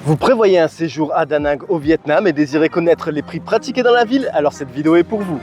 Vous prévoyez un séjour à Da Nang au Vietnam et désirez connaître les prix pratiqués dans la ville? Alors cette vidéo est pour vous.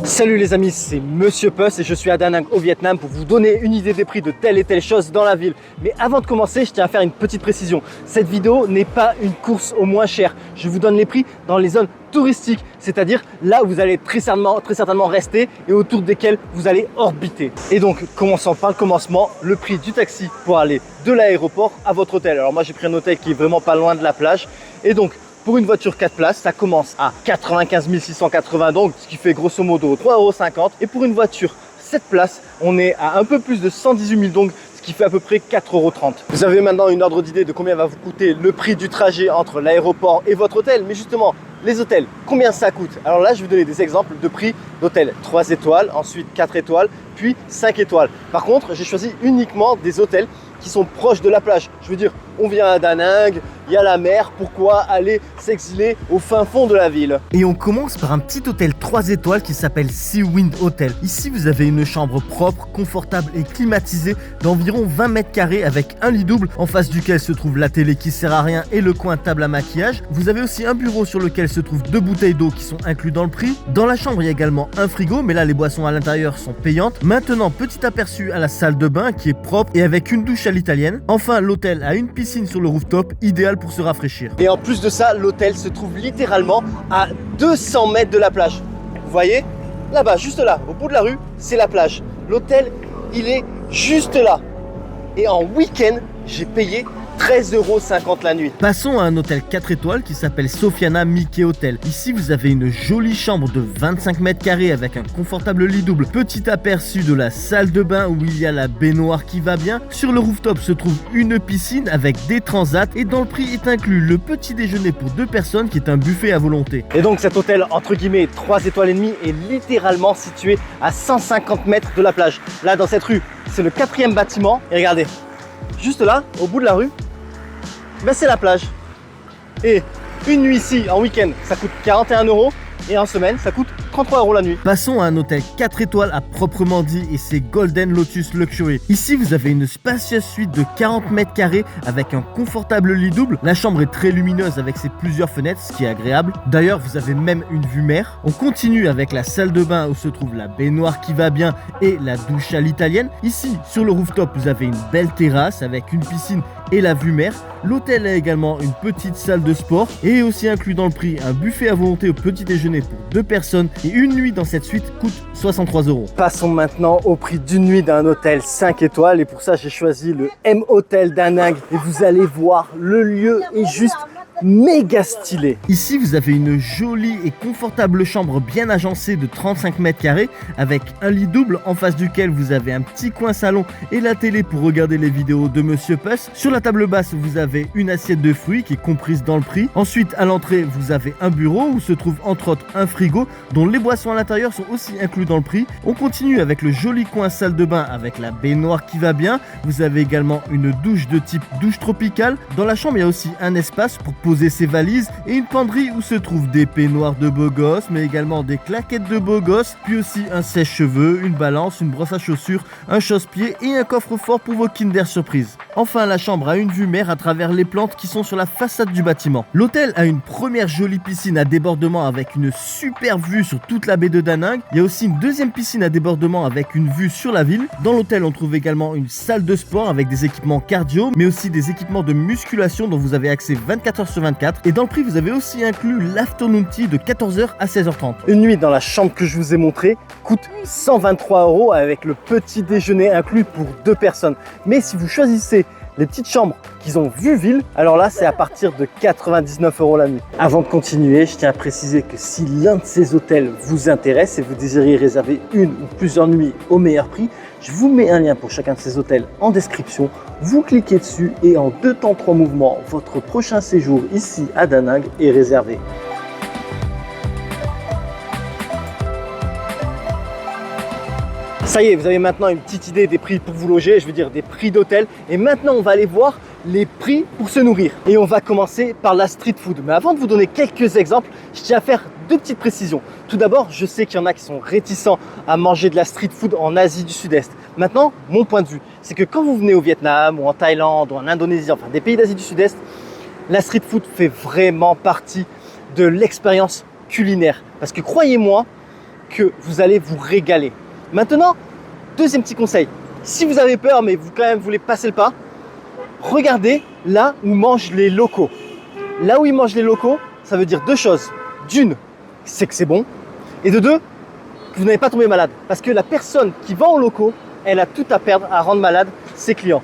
Salut les amis, c'est Monsieur Puss et je suis à Da Nang au Vietnam pour vous donner une idée des prix de telle et telle chose dans la ville. Mais avant de commencer, je tiens à faire une petite précision. Cette vidéo n'est pas une course au moins cher. Je vous donne les prix dans les zones touristiques, c'est-à-dire là où vous allez très certainement rester et autour desquels vous allez orbiter. Et donc, commençons par le commencement, le prix du taxi pour aller de l'aéroport à votre hôtel. Alors moi j'ai pris un hôtel qui est vraiment pas loin de la plage et donc pour une voiture 4 places, ça commence à 95 680 donc, ce qui fait grosso modo 3,50 €. Et pour une voiture 7 places, on est à un peu plus de 118 000 donc, ce qui fait à peu près 4,30 €. Vous avez maintenant une ordre d'idée de combien va vous coûter le prix du trajet entre l'aéroport et votre hôtel. Mais justement, les hôtels, combien ça coûte? Alors là, je vais vous donner des exemples de prix d'hôtels 3 étoiles, ensuite 4 étoiles, puis 5 étoiles. Par contre, j'ai choisi uniquement des hôtels qui sont proches de la plage. Je veux dire, on vient à Da Nang, il y a la mer, pourquoi aller s'exiler au fin fond de la ville? Et on commence par un petit hôtel 3 étoiles qui s'appelle Sea Wind Hotel. Ici, vous avez une chambre propre, confortable et climatisée d'environ 20 mètres carrés avec un lit double en face duquel se trouve la télé qui sert à rien et le coin table à maquillage. Vous avez aussi un bureau sur lequel se trouvent 2 bouteilles d'eau qui sont inclus dans le prix. Dans la chambre, il y a également un frigo, mais là, les boissons à l'intérieur sont payantes. Maintenant, petit aperçu à la salle de bain qui est propre et avec une douche à l'italienne. Enfin, l'hôtel a une piscine sur le rooftop, idéal pour se rafraîchir. Et en plus de ça, l'hôtel se trouve littéralement à 200 mètres de la plage. Vous voyez? Là-bas, juste là, au bout de la rue, c'est la plage. L'hôtel, il est juste là. Et en week-end, j'ai payé 13,50 € la nuit. Passons à un hôtel 4 étoiles qui s'appelle Sofiana Mickey Hotel. Ici, vous avez une jolie chambre de 25 mètres carrés avec un confortable lit double. Petit aperçu de la salle de bain où il y a la baignoire qui va bien. Sur le rooftop se trouve une piscine avec des transats et dans le prix est inclus le petit déjeuner pour 2 personnes qui est un buffet à volonté. Et donc cet hôtel entre guillemets 3 étoiles et demie est littéralement situé à 150 mètres de la plage. Là dans cette rue, c'est le 4e bâtiment et regardez, juste là, au bout de la rue, ben c'est la plage. Et une nuit ici en week-end ça coûte 41 € et en semaine ça coûte 33 € la nuit. Passons à un hôtel 4 étoiles à proprement dit et c'est Golden Lotus Luxury. Ici vous avez une spacieuse suite de 40 mètres carrés avec un confortable lit double. La chambre est très lumineuse avec ses plusieurs fenêtres, ce qui est agréable. D'ailleurs vous avez même une vue mer. On continue avec la salle de bain où se trouve la baignoire qui va bien et la douche à l'italienne. Ici sur le rooftop vous avez une belle terrasse avec une piscine et la vue mer. L'hôtel a également une petite salle de sport et aussi inclus dans le prix un buffet à volonté au petit déjeuner pour 2 personnes et une nuit dans cette suite coûte 63 €. Passons maintenant au prix d'une nuit d'un hôtel 5 étoiles et pour ça j'ai choisi le M Hotel Da Nang et vous allez voir le lieu est juste méga stylé. Ici vous avez une jolie et confortable chambre bien agencée de 35 mètres carrés avec un lit double en face duquel vous avez un petit coin salon et la télé pour regarder les vidéos de Monsieur Puss. Sur la table basse vous avez une assiette de fruits qui est comprise dans le prix. Ensuite à l'entrée vous avez un bureau où se trouve entre autres un frigo dont les boissons à l'intérieur sont aussi inclus dans le prix. On continue avec le joli coin salle de bain avec la baignoire qui va bien. Vous avez également une douche de type douche tropicale. Dans la chambre il y a aussi un espace pour poser ses valises et une penderie où se trouvent des peignoirs de beaux gosses mais également des claquettes de beaux gosses, puis aussi un sèche-cheveux, une balance, une brosse à chaussures, un chausse-pied et un coffre-fort pour vos Kinder Surprise. Enfin la chambre a une vue mer à travers les plantes qui sont sur la façade du bâtiment. L'hôtel a une première jolie piscine à débordement avec une super vue sur toute la baie de Da Nang. Il y a aussi une deuxième piscine à débordement avec une vue sur la ville. Dans l'hôtel on trouve également une salle de sport avec des équipements cardio mais aussi des équipements de musculation dont vous avez accès 24 h sur 24 et dans le prix vous avez aussi inclus l'afternoon tea de 14 h à 16 h 30. Une nuit dans la chambre que je vous ai montré coûte 123 € avec le petit déjeuner inclus pour 2 personnes. Mais si vous choisissez les petites chambres qui ont vue ville, alors là c'est à partir de 99 € la nuit. Avant de continuer, je tiens à préciser que si l'un de ces hôtels vous intéresse et vous désirez réserver une ou plusieurs nuits au meilleur prix, je vous mets un lien pour chacun de ces hôtels en description. Vous cliquez dessus et en 2 temps 3 mouvements, votre prochain séjour ici à Da Nang est réservé. Ça y est, vous avez maintenant une petite idée des prix pour vous loger, je veux dire des prix d'hôtel. Et maintenant, on va aller voir les prix pour se nourrir. Et on va commencer par la street food. Mais avant de vous donner quelques exemples, je tiens à faire deux petites précisions. Tout d'abord, je sais qu'il y en a qui sont réticents à manger de la street food en Asie du Sud-Est. Maintenant, mon point de vue, c'est que quand vous venez au Vietnam ou en Thaïlande ou en Indonésie, enfin des pays d'Asie du Sud-Est, la street food fait vraiment partie de l'expérience culinaire. Parce que croyez-moi que vous allez vous régaler. Maintenant, deuxième petit conseil, si vous avez peur mais vous quand même voulez passer le pas, regardez là où mangent les locaux. Là où ils mangent les locaux, ça veut dire deux choses. D'une, c'est que c'est bon. Et de deux, que vous n'allez pas tomber malade. Parce que la personne qui vend aux locaux, elle a tout à perdre à rendre malade ses clients.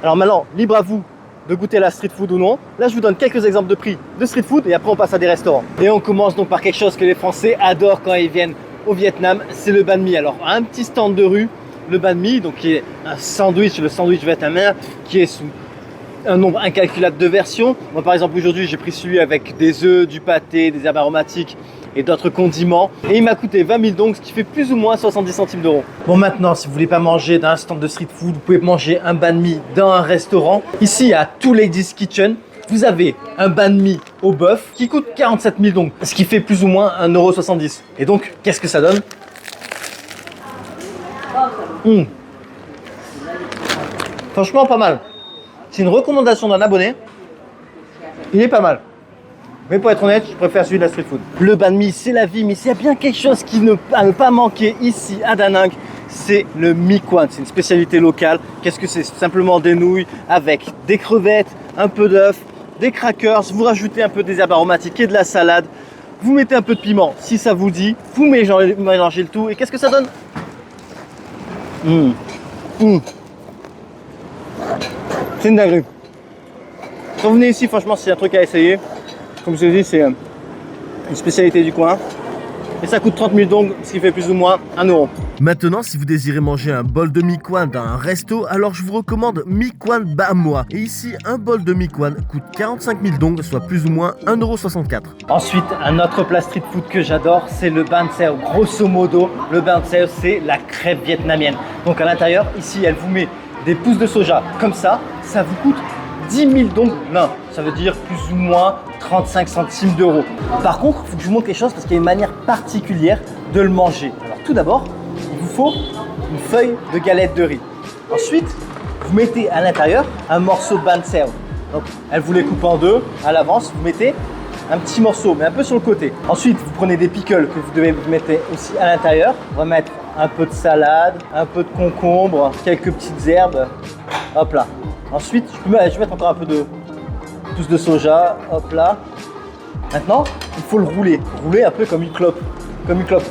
Alors maintenant, libre à vous de goûter la street food ou non. Là, je vous donne quelques exemples de prix de street food et après on passe à des restaurants. Et on commence donc par quelque chose que les Français adorent quand ils viennent au Vietnam, c'est le banh mi. Alors un petit stand de rue, le banh mi, donc qui est un sandwich, le sandwich vietnamien, qui est sous un nombre incalculable de versions. Moi par exemple aujourd'hui j'ai pris celui avec des œufs, du pâté, des herbes aromatiques et d'autres condiments. Et il m'a coûté 20 000 dong, ce qui fait plus ou moins 70 centimes d'euros. Bon maintenant, si vous voulez pas manger dans un stand de street food, vous pouvez manger un banh mi dans un restaurant. Ici à Two Ladies Kitchen, vous avez un banh mi au bœuf qui coûte 47 000 dong, ce qui fait plus ou moins 1,70 €. Et donc, qu'est-ce que ça donne? Franchement, pas mal. C'est une recommandation d'un abonné. Il est pas mal. Mais pour être honnête, je préfère celui de la street food. Le banh mi, c'est la vie, mais s'il y a bien quelque chose qui ne pas manquer ici à Da Nang, c'est le mi quan. C'est une spécialité locale. Qu'est-ce que c'est? Simplement des nouilles avec des crevettes, un peu d'œuf, des crackers, vous rajoutez un peu des herbes aromatiques et de la salade, vous mettez un peu de piment si ça vous dit, vous mélangez le tout et qu'est-ce que ça donne? C'est une dinguerie. Quand vous venez ici, franchement, c'est un truc à essayer. Comme je vous ai dit, c'est une spécialité du coin. Et ça coûte 30 000 dong, ce qui fait plus ou moins 1 €. Maintenant, si vous désirez manger un bol de mi quan dans un resto, alors je vous recommande Mi Quan Ba Moi. Et ici, un bol de mi quan coûte 45 000 dong, soit plus ou moins 1,64 €. Ensuite, un autre plat street food que j'adore, c'est le banh xeo. Grosso modo, le banh xeo, c'est la crêpe vietnamienne. Donc à l'intérieur, ici, elle vous met des pousses de soja comme ça vous coûte 10 000 dong l'un. Ça veut dire plus ou moins 35 centimes d'euros. Par contre, il faut que je vous montre quelque chose parce qu'il y a une manière particulière de le manger. Alors tout d'abord, il vous faut une feuille de galette de riz. Ensuite, vous mettez à l'intérieur un morceau de banh xeo. Donc, elle vous les coupe en deux à l'avance. Vous mettez un petit morceau, mais un peu sur le côté. Ensuite, vous prenez des pickles que vous devez mettre aussi à l'intérieur. On va mettre un peu de salade, un peu de concombre, quelques petites herbes. Hop là. Ensuite, je vais mettre encore un peu de pousse de soja. Hop là. Maintenant, il faut le rouler. Rouler un peu comme une clope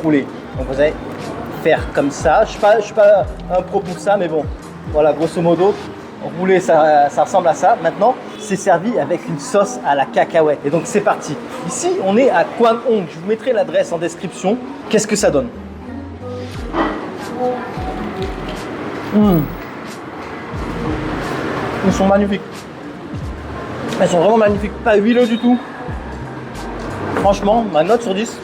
roulée. Donc vous allez faire comme ça. Je suis pas un pro pour ça, mais bon. Voilà, grosso modo, rouler, ça ressemble à ça. Maintenant, c'est servi avec une sauce à la cacahuète. Et donc c'est parti. Ici, on est à Quan Hong. Je vous mettrai l'adresse en description. Qu'est-ce que ça donne? Ils sont magnifiques. Elles sont vraiment magnifiques. Pas huileux du tout. Franchement, ma note sur 10,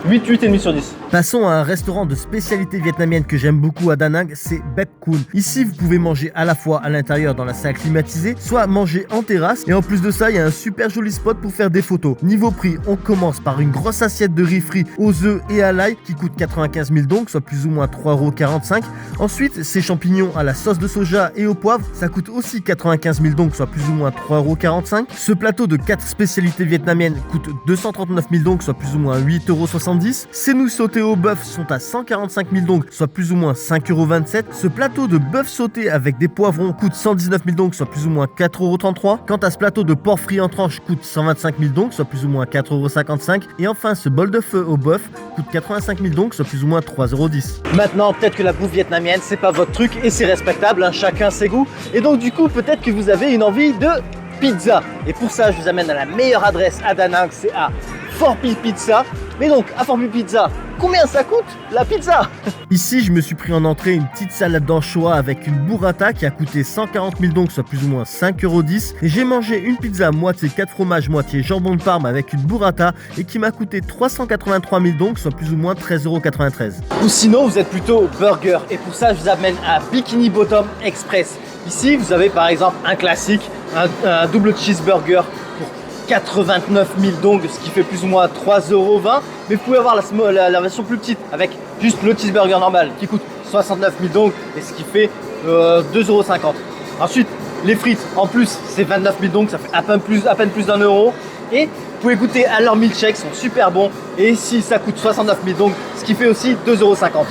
8,5 sur 10. Passons à un restaurant de spécialité vietnamienne que j'aime beaucoup à Da Nang, c'est Bep Kun. Ici, vous pouvez manger à la fois à l'intérieur dans la salle climatisée, soit manger en terrasse. Et en plus de ça, il y a un super joli spot pour faire des photos. Niveau prix, on commence par une grosse assiette de riz frit aux œufs et à l'ail qui coûte 95 000 dong, soit plus ou moins 3,45 €. Ensuite, ces champignons à la sauce de soja et au poivre, ça coûte aussi 95 000 dong, soit plus ou moins 3,45 €. Ce plateau de 4 spécialités vietnamiennes coûte 239 000 dong, soit plus ou moins 8,70 €. Ces nouilles sautées au bœuf sont à 145 000 dong, soit plus ou moins 5,27 €. Ce plateau de bœuf sauté avec des poivrons coûte 119 000 dong, soit plus ou moins 4,33 €. Quant à ce plateau de porc frit en tranches coûte 125 000 dong, soit plus ou moins 4,55 €. Et enfin, ce bol de feu au bœuf coûte 85 000 dong, soit plus ou moins 3,10 €. Maintenant, peut-être que la bouffe vietnamienne, c'est pas votre truc et c'est respectable, hein, chacun ses goûts. Et donc du coup, peut-être que vous avez une envie de pizza. Et pour ça, je vous amène à la meilleure adresse à Da Nang, c'est à Pho Phi Pizza. Mais donc, à Fort Pizza, combien ça coûte la pizza? Ici, je me suis pris en entrée une petite salade d'anchois avec une burrata qui a coûté 140 000 donc, soit plus ou moins 5,10 €. Et j'ai mangé une pizza moitié 4 fromages, moitié jambon de Parme avec une burrata et qui m'a coûté 383 000 donc, soit plus ou moins 13,93 €. Ou sinon, vous êtes plutôt burger. Et pour ça, je vous amène à Bikini Bottom Express. Ici, vous avez par exemple un classique, un double cheeseburger pour 89 000 dong, ce qui fait plus ou moins 3,20 €. Mais vous pouvez avoir la version plus petite avec juste le cheeseburger normal qui coûte 69 000 dong et ce qui fait 2,50 €. Ensuite, les frites en plus, c'est 29 000 dong, ça fait à peine plus d'1 €. Et vous pouvez goûter à leurs milkshakes, sont super bons. Et ici, ça coûte 69 000 dong, ce qui fait aussi 2,50 €.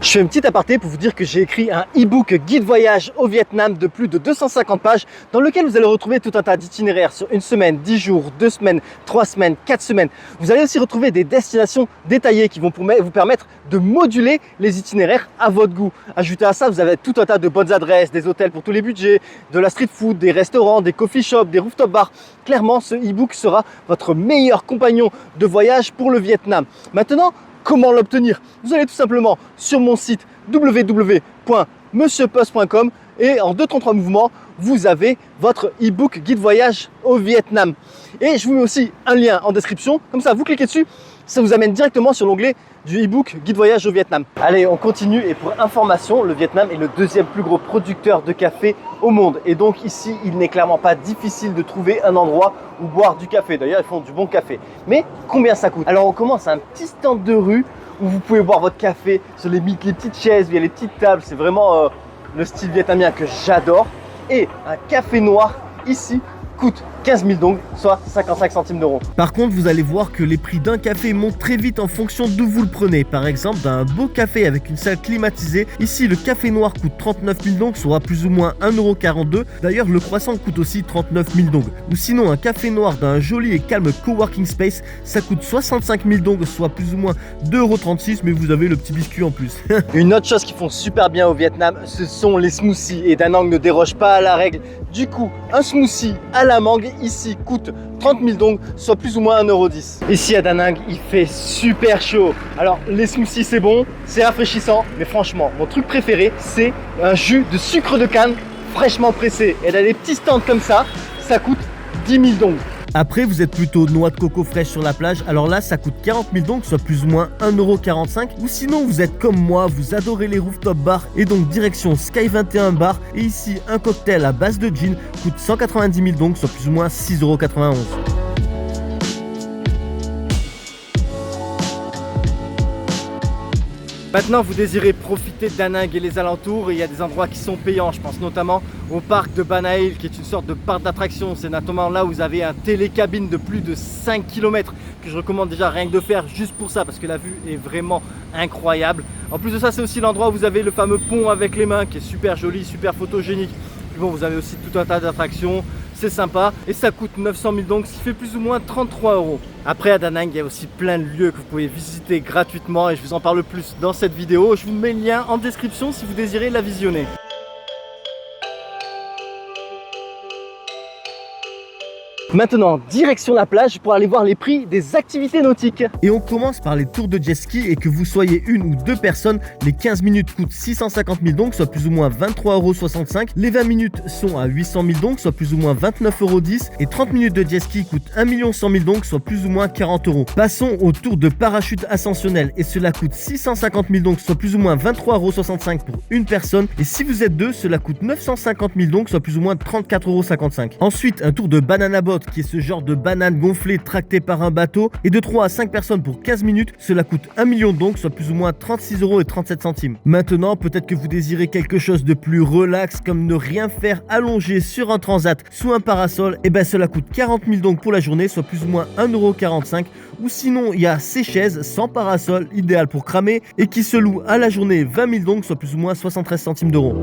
Je fais une petite aparté pour vous dire que j'ai écrit un e-book guide voyage au Vietnam de plus de 250 pages dans lequel vous allez retrouver tout un tas d'itinéraires sur une semaine, 10 jours, 2 semaines, 3 semaines, 4 semaines. Vous allez aussi retrouver des destinations détaillées qui vont vous permettre de moduler les itinéraires à votre goût. Ajouté à ça, vous avez tout un tas de bonnes adresses, des hôtels pour tous les budgets, de la street food, des restaurants, des coffee shops, des rooftop bars. Clairement, ce e-book sera votre meilleur compagnon de voyage pour le Vietnam. Maintenant, comment l'obtenir? Vous allez tout simplement sur mon site www.monsieurpuss.com et en 2-3 mouvements, vous avez votre e-book guide voyage au Vietnam. Et je vous mets aussi un lien en description, comme ça vous cliquez dessus, ça vous amène directement sur l'onglet du e-book guide voyage au Vietnam. Allez, on continue et pour information, le Vietnam est le deuxième plus gros producteur de café au monde. Et donc ici, il n'est clairement pas difficile de trouver un endroit où boire du café. D'ailleurs, ils font du bon café. Mais combien ça coûte? Alors on commence à un petit stand de rue où vous pouvez boire votre café sur les petites chaises, il y a les petites tables. C'est vraiment le style vietnamien que j'adore. Et un café noir ici coûte 15 000 dong, soit 55 centimes d'euros. Par contre, vous allez voir que les prix d'un café montent très vite en fonction d'où vous le prenez. Par exemple, d'un beau café avec une salle climatisée, ici le café noir coûte 39 000 dong, soit plus ou moins 1,42 €. D'ailleurs, le croissant coûte aussi 39 000 dong. Ou sinon, un café noir d'un joli et calme coworking space, ça coûte 65 000 dong, soit plus ou moins 2,36 €, mais vous avez le petit biscuit en plus. Une autre chose qu'ils font super bien au Vietnam, ce sont les smoothies. Et Da Nang ne déroge pas à la règle. Du coup, un smoothie à la mangue ici coûte 30 000 dong, soit plus ou moins 1,10 €. Ici à Da Nang, il fait super chaud. Alors les smoothies c'est bon, c'est rafraîchissant, mais franchement, mon truc préféré c'est un jus de sucre de canne fraîchement pressé. Et dans des petits stands comme ça coûte 10 000 dong. Après, vous êtes plutôt noix de coco fraîche sur la plage, alors là, ça coûte 40 000 dong, soit plus ou moins 1,45 €. Ou sinon, vous êtes comme moi, vous adorez les rooftop bars et donc direction Sky 21 Bar. Et ici, un cocktail à base de gin coûte 190 000 dong, soit plus ou moins 6,91 €. Maintenant, vous désirez profiter de Da Nang et les alentours, et il y a des endroits qui sont payants. Je pense notamment au parc de Ban Hill, qui est une sorte de parc d'attraction. C'est notamment là où vous avez un télécabine de plus de 5 km que je recommande déjà rien que de faire juste pour ça, parce que la vue est vraiment incroyable. En plus de ça, c'est aussi l'endroit où vous avez le fameux pont avec les mains qui est super joli, super photogénique. Puis bon, vous avez aussi tout un tas d'attractions. C'est sympa et ça coûte 900 000 dong, ce qui fait plus ou moins 33 €. Après à Da Nang, il y a aussi plein de lieux que vous pouvez visiter gratuitement et je vous en parle plus dans cette vidéo. Je vous mets le lien en description si vous désirez la visionner. Maintenant, direction la plage pour aller voir les prix des activités nautiques. Et on commence par les tours de jet ski et que vous soyez une ou deux personnes, les 15 minutes coûtent 650 000 dong, soit plus ou moins 23,65 €. Les 20 minutes sont à 800 000 dong, soit plus ou moins 29,10 € et 30 minutes de jet ski coûtent 1 100 000 dong, soit plus ou moins 40 €. Passons au tour de parachute ascensionnel et cela coûte 650 000 dong, soit plus ou moins 23,65 € pour une personne. Et si vous êtes deux, cela coûte 950 000 dong, soit plus ou moins 34,55 €. Ensuite, un tour de banana boat qui est ce genre de banane gonflée tractée par un bateau et de 3 à 5 personnes pour 15 minutes, cela coûte 1 million dong, soit plus ou moins 36,37 €. Maintenant, peut-être que vous désirez quelque chose de plus relax comme ne rien faire allongé sur un transat sous un parasol, et ben cela coûte 40 000 dong pour la journée, soit plus ou moins 1,45 €. Ou sinon, il y a ces chaises sans parasol, idéales pour cramer et qui se louent à la journée 20 000 dong, soit plus ou moins 73 centimes d'euros.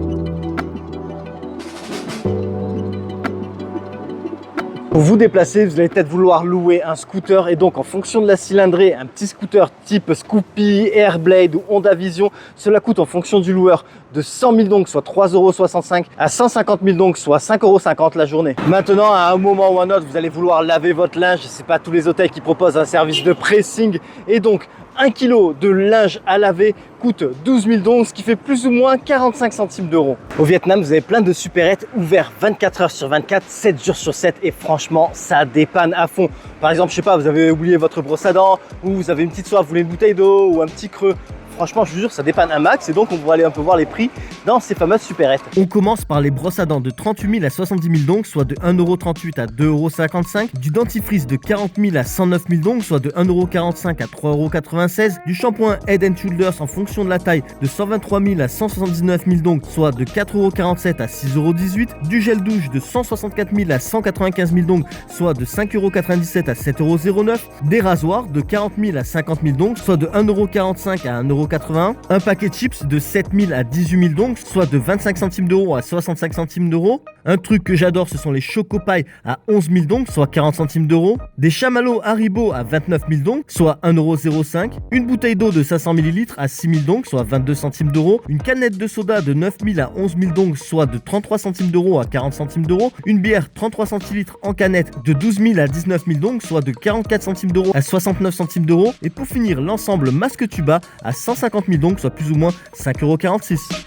Pour vous déplacer, vous allez peut-être vouloir louer un scooter et donc en fonction de la cylindrée, un petit scooter type Scoopy, Airblade ou Honda Vision, cela coûte en fonction du loueur de 100 000 donc, soit 3,65 € à 150 000 donc, soit 5,50 € la journée. Maintenant, à un moment ou un autre, vous allez vouloir laver votre linge. C'est pas tous les hôtels qui proposent un service de pressing et donc 1 kg de linge à laver coûte 12 000 dong, ce qui fait plus ou moins 45 centimes d'euros. Au Vietnam, vous avez plein de supérettes ouverts 24 heures sur 24, 7 jours sur 7 et franchement, ça dépanne à fond. Par exemple, je sais pas, vous avez oublié votre brosse à dents ou vous avez une petite soif, vous voulez une bouteille d'eau ou un petit creux. Franchement, je vous jure, ça dépanne un max et donc on va aller un peu voir les prix dans ces fameuses supérettes. On commence par les brosses à dents de 38 000 à 70 000 dong, soit de 1,38 € à 2,55 €, du dentifrice de 40 000 à 109 000 dong, soit de 1,45 € à 3,96 €, du shampoing Head & Shoulders en fonction de la taille de 123 000 à 179 000 dong, soit de 4,47 € à 6,18 €, du gel douche de 164 000 à 195 000 dong, soit de 5,97 € à 7,09 €, des rasoirs de 40 000 à 50 000 dong, soit de 1,45 € à 1,81 €, un paquet de chips de 7 000 à 18 000 dong, soit de 25 centimes d'euros à 65 centimes d'euros. Un truc que j'adore, ce sont les Chocopailles à 11 000 dong, soit 40 centimes d'euros. Des chamallows Haribo à 29 000 dong, soit 1,05 €. Une bouteille d'eau de 500 ml à 6 000 dong, soit 22 centimes d'euros. Une canette de soda de 9 000 à 11 000 dong, soit de 33 centimes d'euros à 40 centimes d'euros. Une bière 33 centilitres en canette de 12 000 à 19 000 dong, soit de 44 centimes d'euros à 69 centimes d'euros. Et pour finir, l'ensemble masque tuba à 150 000 dong, soit plus ou moins 5,46 €.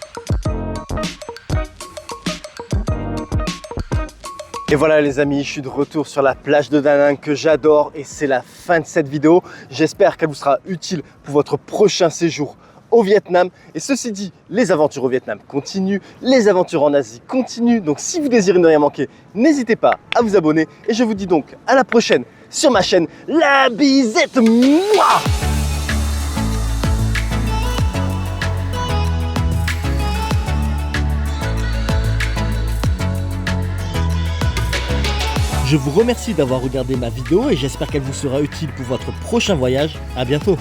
Et voilà les amis, je suis de retour sur la plage de Da Nang que j'adore et c'est la fin de cette vidéo. J'espère qu'elle vous sera utile pour votre prochain séjour au Vietnam. Et ceci dit, les aventures au Vietnam continuent, les aventures en Asie continuent. Donc si vous désirez ne rien manquer, n'hésitez pas à vous abonner. Et je vous dis donc à la prochaine sur ma chaîne La Bisette. Mouah. Je vous remercie d'avoir regardé ma vidéo et j'espère qu'elle vous sera utile pour votre prochain voyage. À bientôt.